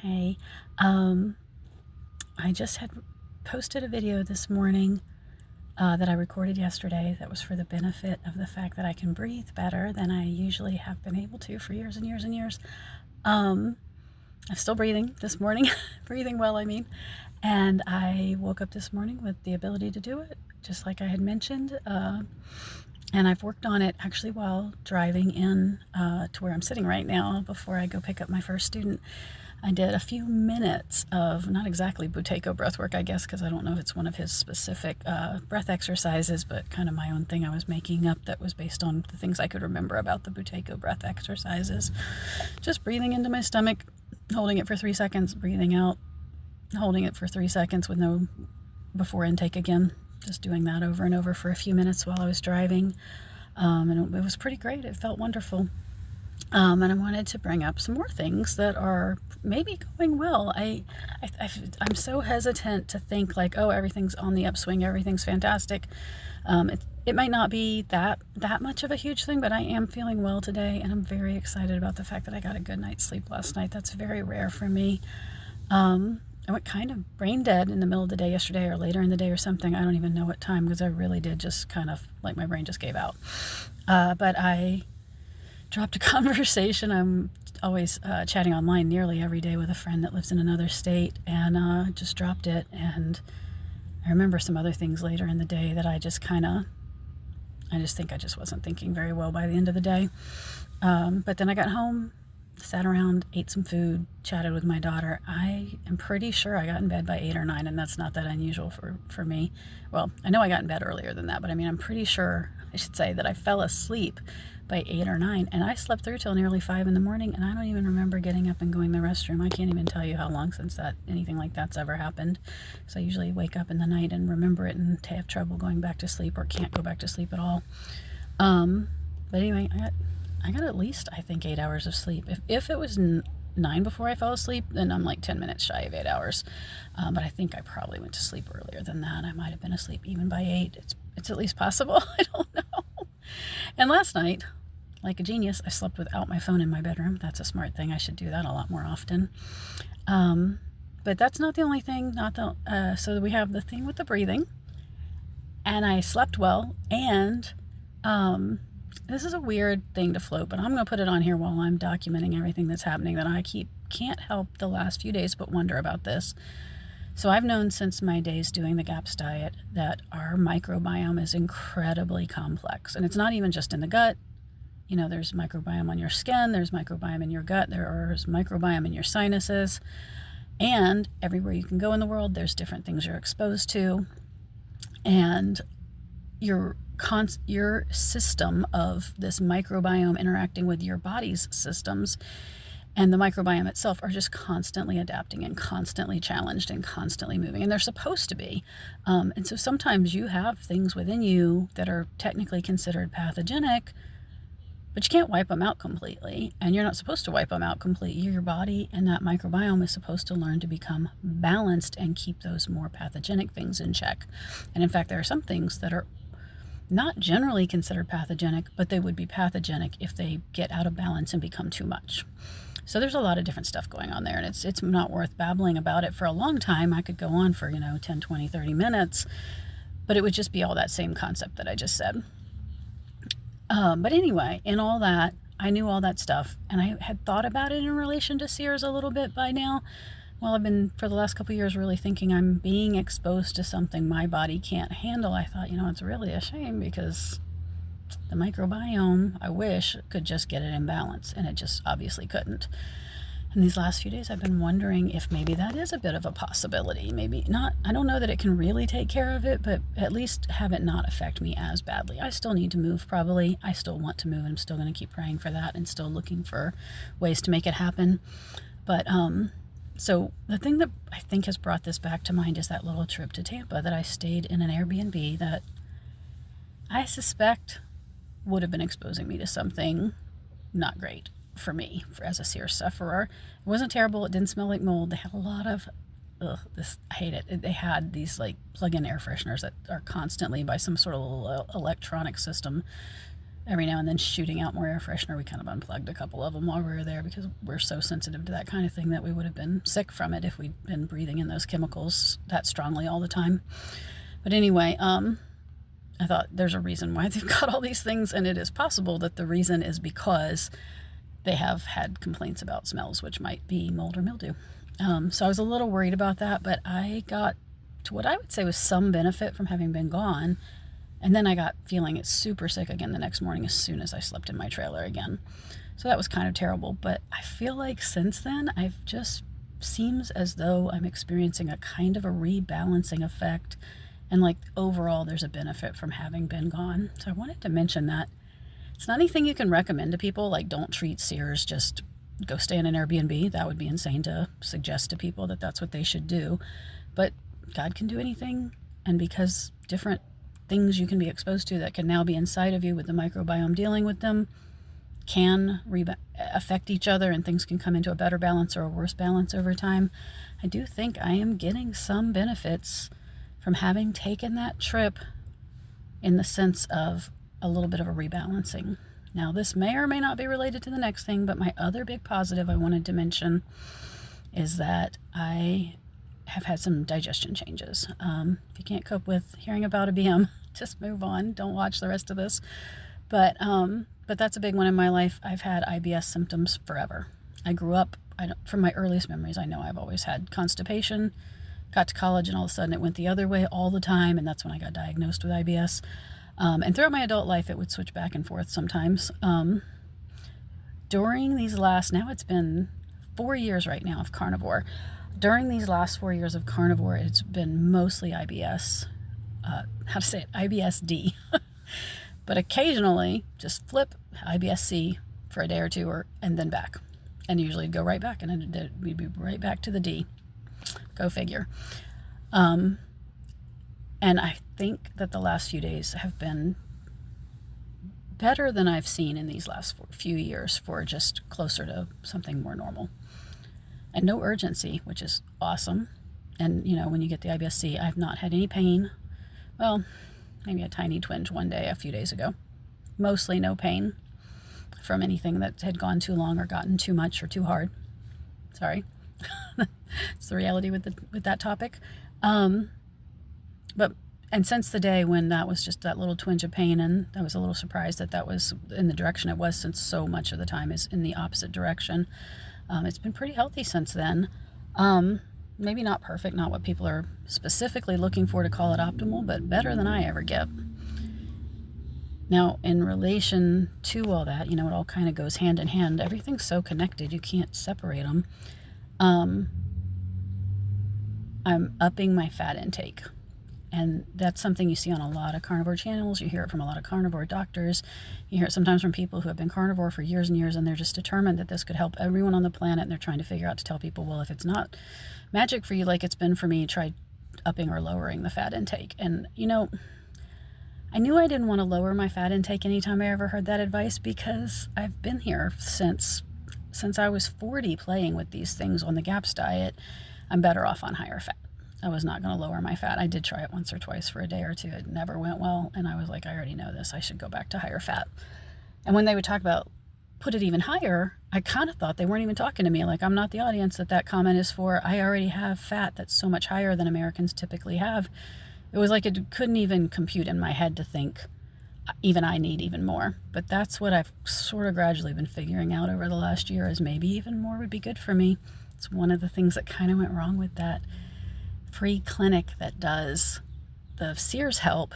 Hey, I just had posted a video this morning that I recorded yesterday that was for the benefit of the fact that I can breathe better than I usually have been able to for years and years and years. I'm still breathing this morning, breathing well, I mean, and I woke up this morning with the ability to do it, just like I had mentioned. And I've worked on it actually while driving in to where I'm sitting right now before I go pick up my first student. I did a few minutes of not exactly Buteyko breath work, I guess, because I don't know if it's one of his specific breath exercises, but kind of my own thing I was making up that was based on the things I could remember about the Buteyko breath exercises. Just breathing into my stomach, holding it for 3 seconds, breathing out, holding it for 3 seconds with no before intake again. Just doing that over and over for a few minutes while I was driving. And it was pretty great. It felt wonderful. And I wanted to bring up some more things that are maybe going well. I'm so hesitant to think like, oh, everything's on the upswing, everything's fantastic. It might not be that much of a huge thing, but I am feeling well today, and I'm very excited about the fact that I got a good night's sleep last night. That's very rare for me. I went kind of brain dead in the middle of the day yesterday or later in the day or something. I don't even know what time, because I really did just kind of like my brain just gave out. But I dropped a conversation. I'm always chatting online nearly every day with a friend that lives in another state, and just dropped it. And I remember some other things later in the day that I just think I just wasn't thinking very well by the end of the day. But then I got home, sat around, ate some food, chatted with my daughter. I am pretty sure I got in bed by 8 or 9, and that's not that unusual for me. Well, I know I got in bed earlier than that, but I mean, I'm pretty sure I should say that I fell asleep by 8 or 9, and I slept through till nearly 5 in the morning, and I don't even remember getting up and going to the restroom. I can't even tell you how long since anything like that's ever happened. So I usually wake up in the night and remember it and have trouble going back to sleep, or can't go back to sleep at all. But anyway, I got at least, I think, 8 hours of sleep. If it was 9 before I fell asleep, then I'm like 10 minutes shy of 8 hours. But I think I probably went to sleep earlier than that. I might have been asleep even by 8. It's at least possible. I don't know. And last night, like a genius, I slept without my phone in my bedroom. That's a smart thing. I should do that a lot more often. But that's not the only thing. So we have the thing with the breathing, and I slept well, and this is a weird thing to float, but I'm going to put it on here while I'm documenting everything that's happening that I can't help the last few days but wonder about this. So I've known since my days doing the GAPS diet that our microbiome is incredibly complex, and it's not even just in the gut. You know, there's microbiome on your skin, there's microbiome in your gut, there's microbiome in your sinuses, and everywhere you can go in the world, there's different things you're exposed to. And your system of this microbiome interacting with your body's systems and the microbiome itself are just constantly adapting and constantly challenged and constantly moving, and they're supposed to be. And so sometimes you have things within you that are technically considered pathogenic, but you can't wipe them out completely, and you're not supposed to wipe them out completely. Your body and that microbiome is supposed to learn to become balanced and keep those more pathogenic things in check. And in fact, there are some things that are not generally considered pathogenic, but they would be pathogenic if they get out of balance and become too much. So there's a lot of different stuff going on there, and it's not worth babbling about it for a long time. I could go on for 10, 20, 30 minutes, but it would just be all that same concept that I just said. But anyway, in all that, I knew all that stuff, and I had thought about it in relation to Sears a little bit by now. Well, I've been, for the last couple of years, really thinking I'm being exposed to something my body can't handle. I thought, it's really a shame, because the microbiome, I wish, could just get it in balance, and it just obviously couldn't. And these last few days, I've been wondering if maybe that is a bit of a possibility. Maybe not. I don't know that it can really take care of it, but at least have it not affect me as badly. I still need to move, probably. I still want to move. I'm still going to keep praying for that and still looking for ways to make it happen. But, so the thing that I think has brought this back to mind is that little trip to Tampa that I stayed in an Airbnb that I suspect would have been exposing me to something not great for me as a Sears sufferer. It wasn't terrible. It didn't smell like mold. They had a lot of, I hate it. They had these like plug-in air fresheners that are constantly by some sort of electronic system every now and then shooting out more air freshener. We kind of unplugged a couple of them while we were there because we're so sensitive to that kind of thing that we would have been sick from it if we'd been breathing in those chemicals that strongly all the time. But anyway, I thought there's a reason why they've got all these things, and it is possible that the reason is because they have had complaints about smells, which might be mold or mildew. So I was a little worried about that, but I got to what I would say was some benefit from having been gone. And then I got feeling super sick again the next morning as soon as I slept in my trailer again. So that was kind of terrible. But I feel like since then, I've just seems as though I'm experiencing a kind of a rebalancing effect. And like overall, there's a benefit from having been gone. So I wanted to mention that. It's not anything you can recommend to people. Like, don't treat sears, just go stay in an Airbnb. That would be insane to suggest to people that that's what they should do. But God can do anything. And because different things you can be exposed to that can now be inside of you with the microbiome dealing with them can affect each other, and things can come into a better balance or a worse balance over time. I do think I am getting some benefits from having taken that trip in the sense of a little bit of a rebalancing. Now, this may or may not be related to the next thing, but my other big positive I wanted to mention is that I have had some digestion changes. If you can't cope with hearing about a BM, just move on. Don't watch the rest of this. But that's a big one in my life. I've had IBS symptoms forever. I grew up, from my earliest memories, I know I've always had constipation. Got to college and all of a sudden it went the other way all the time, and that's when I got diagnosed with IBS. And throughout my adult life, it would switch back and forth sometimes. During these last, now it's been 4 years right now of carnivore. During these last 4 years of carnivore, it's been mostly IBS. IBS-D. But occasionally, just flip IBS-C for a day or two, and then back. And usually it'd go right back, and then we'd be right back to the D. Go figure. And I think that the last few days have been better than I've seen in these last few years for just closer to something more normal. And no urgency, which is awesome. And, when you get the IBS-C, I've not had any pain. Well, maybe a tiny twinge one day a few days ago. Mostly no pain from anything that had gone too long or gotten too much or too hard. Sorry. It's the reality with that topic. And since the day when that was just that little twinge of pain, and I was a little surprised that was in the direction it was, since so much of the time is in the opposite direction. It's been pretty healthy since then. Maybe not perfect, not what people are specifically looking for to call it optimal, but better than I ever get. Now, in relation to all that, it all kind of goes hand in hand. Everything's so connected, you can't separate them. I'm upping my fat intake. And that's something you see on a lot of carnivore channels. You hear it from a lot of carnivore doctors. You hear it sometimes from people who have been carnivore for years and years, and they're just determined that this could help everyone on the planet, and they're trying to figure out to tell people, well, if it's not magic for you like it's been for me, try upping or lowering the fat intake. And, I knew I didn't want to lower my fat intake anytime I ever heard that advice, because I've been here since I was 40 playing with these things on the GAPS diet. I'm better off on higher fat. I was not going to lower my fat. I did try it once or twice for a day or two. It never went well. And I was like, I already know this. I should go back to higher fat. And when they would talk about put it even higher, I kind of thought they weren't even talking to me. Like, I'm not the audience that comment is for. I already have fat that's so much higher than Americans typically have. It was like it couldn't even compute in my head to think even I need even more. But that's what I've sort of gradually been figuring out over the last year, is maybe even more would be good for me. It's one of the things that kind of went wrong with that free clinic that does the Sears help.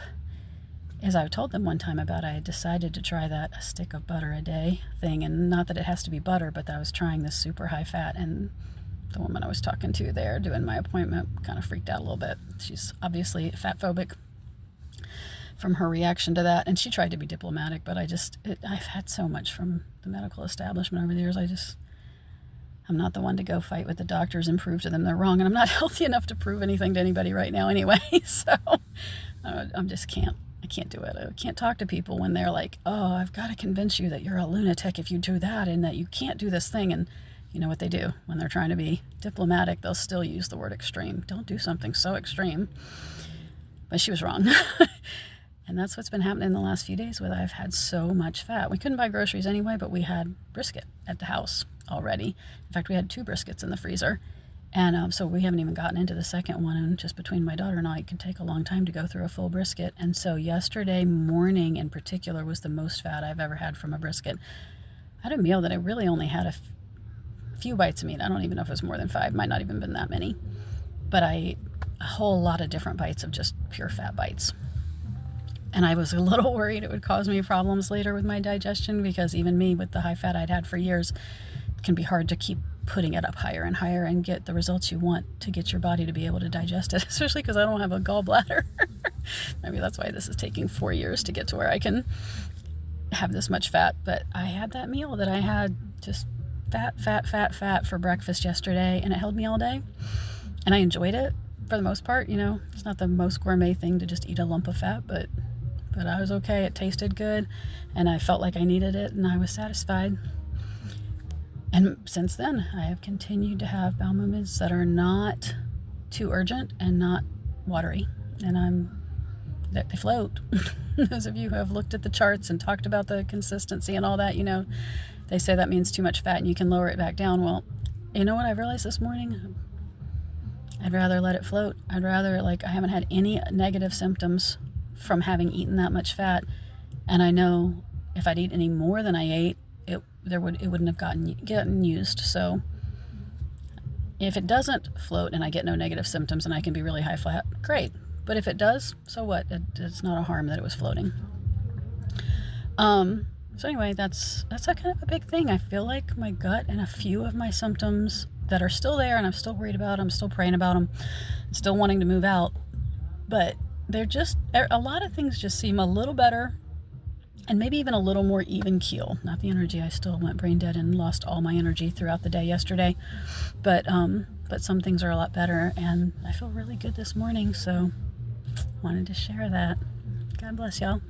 As I told them one time about, I had decided to try that a stick of butter a day thing, and not that it has to be butter, but that I was trying this super high fat, and the woman I was talking to there doing my appointment kind of freaked out a little bit. She's obviously fat phobic from her reaction to that, and she tried to be diplomatic, but I've had so much from the medical establishment over the years. I'm not the one to go fight with the doctors and prove to them they're wrong, and I'm not healthy enough to prove anything to anybody right now anyway. So I can't do it. I can't talk to people when they're like, oh, I've got to convince you that you're a lunatic if you do that, and that you can't do this thing. And you know what they do when they're trying to be diplomatic? They'll still use the word extreme. Don't do something so extreme. But she was wrong. And that's what's been happening the last few days with I've had so much fat. We couldn't buy groceries anyway, but we had brisket at the house already. In fact, we had 2 briskets in the freezer. And so we haven't even gotten into the second one. And just between my daughter and I, it can take a long time to go through a full brisket. And so yesterday morning in particular was the most fat I've ever had from a brisket. I had a meal that I really only had a few bites of meat. I don't even know if it was more than 5. Might not even been that many. But I ate a whole lot of different bites of just pure fat bites. And I was a little worried it would cause me problems later with my digestion, because even me with the high fat I'd had for years, it can be hard to keep putting it up higher and higher and get the results you want to get your body to be able to digest it, especially because I don't have a gallbladder. Maybe that's why this is taking 4 years to get to where I can have this much fat. But I had that meal that I had just fat for breakfast yesterday, and it held me all day. And I enjoyed it for the most part. It's not the most gourmet thing to just eat a lump of fat, but I was okay. It tasted good, and I felt like I needed it, and I was satisfied. And since then, I have continued to have bowel movements that are not too urgent and not watery, and they float. Those of you who have looked at the charts and talked about the consistency and all that, they say that means too much fat and you can lower it back down. Well, you know what I realized this morning? I'd rather let it float. I'd rather, I haven't had any negative symptoms from having eaten that much fat, and I know if I'd eat any more than I ate, it wouldn't have gotten used. So if it doesn't float and I get no negative symptoms and I can be really high fat, great. But if it does, so what? It's not a harm that it was floating. So anyway, that's a kind of a big thing. I feel like my gut and a few of my symptoms that are still there, and I'm still worried about them, still praying about them, still wanting to move out, but they're just, a lot of things just seem a little better, and maybe even a little more even keel. Not the energy. I still went brain dead and lost all my energy throughout the day yesterday, but some things are a lot better, and I feel really good this morning, so wanted to share that. God bless y'all.